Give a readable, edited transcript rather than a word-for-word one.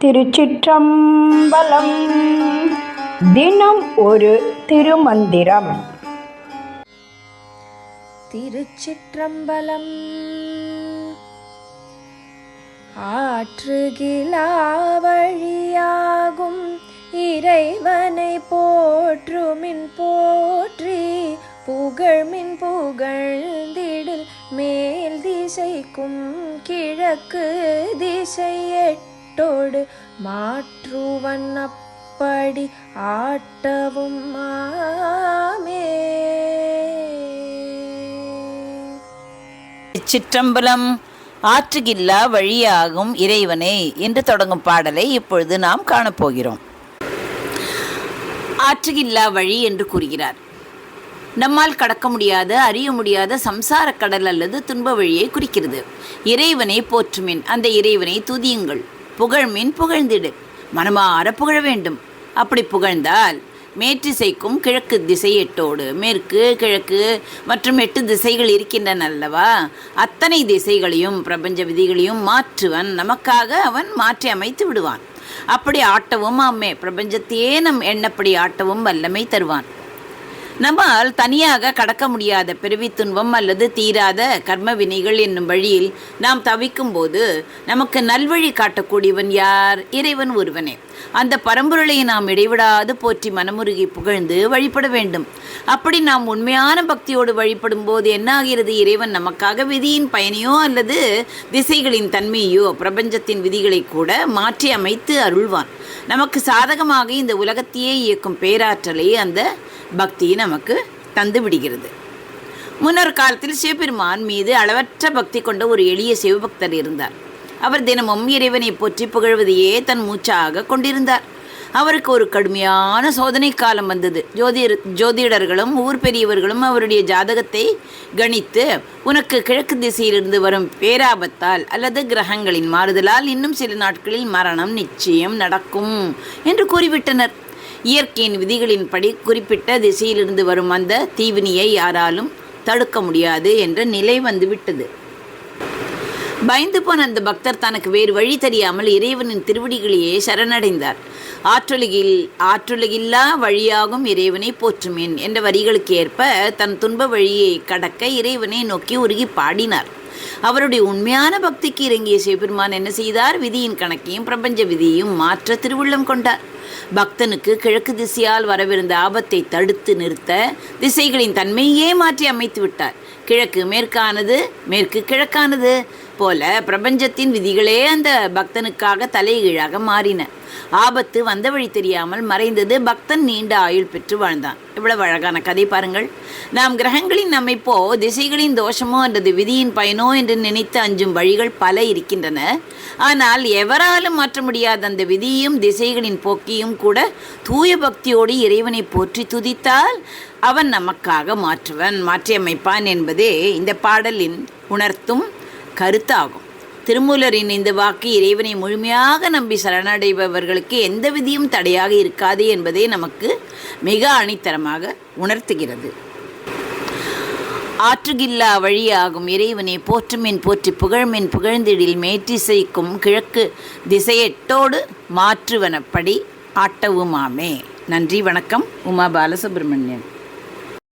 திருச்சிற்றம்பலம். தினம் ஒரு திருமந்திரம். திருச்சிற்றம்பலம். ஆற்றுகிலா வழியாகும் இறைவனை போற்றுமின் போற்றி, புகழ்மின் புகழ்ந்திடில் மேல் திசைக்கும் கிழக்கு திசையெட்டோடு மாற்றுவன் அப்படி ஆட்டவும் ஆமே. சிற்றம்பலம். ஆற்றுகில்லா வழியாகும் இறைவனே என்று தொடங்கும் பாடலை இப்பொழுது நாம் காணப்போகிறோம். ஆற்றுகில்லா வழி என்று கூறுகிறார். நம்மால் கடக்க முடியாத, அறிய முடியாத சம்சார கடல் அல்லது துன்ப வழியை குறிக்கிறது. இறைவனை போற்றுமின், அந்த இறைவனை துதியுங்கள். புகழ்மின் புகழ்ந்திடு, மனமாற புகழ வேண்டும். அப்படி புகழ்ந்தால் மேற்றிசைக்கும் கிழக்கு திசை எட்டோடு, மேற்கு கிழக்கு மற்றும் 8 திசைகள் இருக்கின்றன அல்லவா, அத்தனை திசைகளையும் பிரபஞ்ச விதிகளையும் மாற்றுவன் நமக்காக அவன் மாற்றி அமைத்து விடுவான். அப்படி ஆட்டவும் ஆமே, பிரபஞ்சத்தையே நம் எண்ணப்படி ஆட்டவும் வல்லமை தருவான். நம்மால் தனியாக கடக்க முடியாத பிறவி துன்பம் அல்லது தீராத கர்ம வினைகள் என்னும் வழியில் நாம் தவிக்கும் போது நமக்கு நல்வழி காட்டக்கூடியவன் யார்? இறைவன் ஒருவனே. அந்த பரம்பொருளை நாம் இடைவிடாது போற்றி மனமுருகி புகழ்ந்து வழிபட வேண்டும். அப்படி நாம் உண்மையான பக்தியோடு வழிபடும் போது என்ன ஆகிறது? இறைவன் நமக்காக விதியின் பயனையோ அல்லது திசைகளின் தன்மையோ பிரபஞ்சத்தின் விதிகளை கூட மாற்றி அமைத்து அருள்வான். நமக்கு சாதகமாக இந்த உலகத்தையே இயக்கும் பேராற்றலை அந்த பக்தி நமக்கு தந்து விடுகிறது. முன்னொரு காலத்தில் சிவபெருமான் மீது அளவற்ற பக்தி கொண்ட ஒரு எளிய சிவபக்தர் இருந்தார். அவர் தினமும் இறைவனை போற்றி புகழ்வதையே தன் மூச்சாக கொண்டிருந்தார். அவருக்கு ஒரு கடுமையான சோதனை காலம் வந்தது. ஜோதிடர்களும் ஊர் பெரியவர்களும் அவருடைய ஜாதகத்தை கணித்து, உனக்கு கிழக்கு திசையிலிருந்து வரும் பேராபத்தால் அல்லது கிரகங்களின் மாறுதலால் இன்னும் சில நாட்களில் மரணம் நிச்சயம் நடக்கும் என்று கூறிவிட்டனர். இயற்கையின் விதிகளின்படி குறிப்பிட்ட திசையிலிருந்து வரும் அந்த தீவினியை யாராலும் தடுக்க முடியாது என்ற நிலை வந்துவிட்டது. பயந்து போன அந்த பக்தர் தனக்கு வேறு வழி தெரியாமல் இறைவனின் திருவடிகளையே சரணடைந்தார். ஆற்றுலகில்லா வழியாகும் இறைவனை போற்றுமேன் என்ற வரிகளுக்கு ஏற்ப தன் துன்ப வழியை கடக்க இறைவனை நோக்கி உருகி பாடினார். அவருடைய உண்மையான பக்திக்கு இறங்கிய சிவபெருமான் என்ன செய்தார்? விதியின் கணக்கையும் பிரபஞ்ச விதியையும் மாற்ற திருவுள்ளம் கொண்டார். பக்தனுக்கு கிழக்கு திசையால் வரவிருந்த ஆபத்தை தடுத்து நிறுத்த திசைகளின் தன்மையே மாற்றி அமைத்து விட்டார். கிழக்கு மேற்கானது, மேற்கு கிழக்கானது போல பிரபஞ்சத்தின் விதிகளே அந்த பக்தனுக்காக தலைகீழாக மாறின. ஆபத்து வந்த வழி தெரியாமல் மறைந்தது. பக்தன் நீண்ட ஆயுள் பெற்று வாழ்ந்தான். இவ்வளவு அழகான கதை பாருங்கள். நாம் கிரகங்களின் அமைப்போ திசைகளின் தோஷமோ அல்லது விதியின் பயனோ என்று நினைத்து அஞ்சும் வழிகள் பல இருக்கின்றன. ஆனால் எவராலும் மாற்ற முடியாத அந்த விதியையும் திசைகளின் போக்கியும் கூட தூய பக்தியோடு இறைவனை போற்றி துதித்தால் அவன் நமக்காக மாற்றி அமைப்பான் என்பதே இந்த பாடலின் உணர்த்தும் கருத்தாகும். திருமூலரின் இந்த வாக்கு இறைவனை முழுமையாக நம்பி சரணடைபவர்களுக்கு எந்த விதியும் தடையாக இருக்காது என்பதை நமக்கு மிக அணித்தரமாக உணர்த்துகிறது. ஆற்றுகில்லா வழியாகும் இறைவனை போற்றுமின் போற்றி புகழ்மின் புகழ்ந்திடில் மேற்றிசைக்கும் கிழக்கு திசையெட்டோடு மாற்றுவனப்படி ஆட்டவுமாமே. நன்றி, வணக்கம். உமா பாலசுப்ரமணியன்.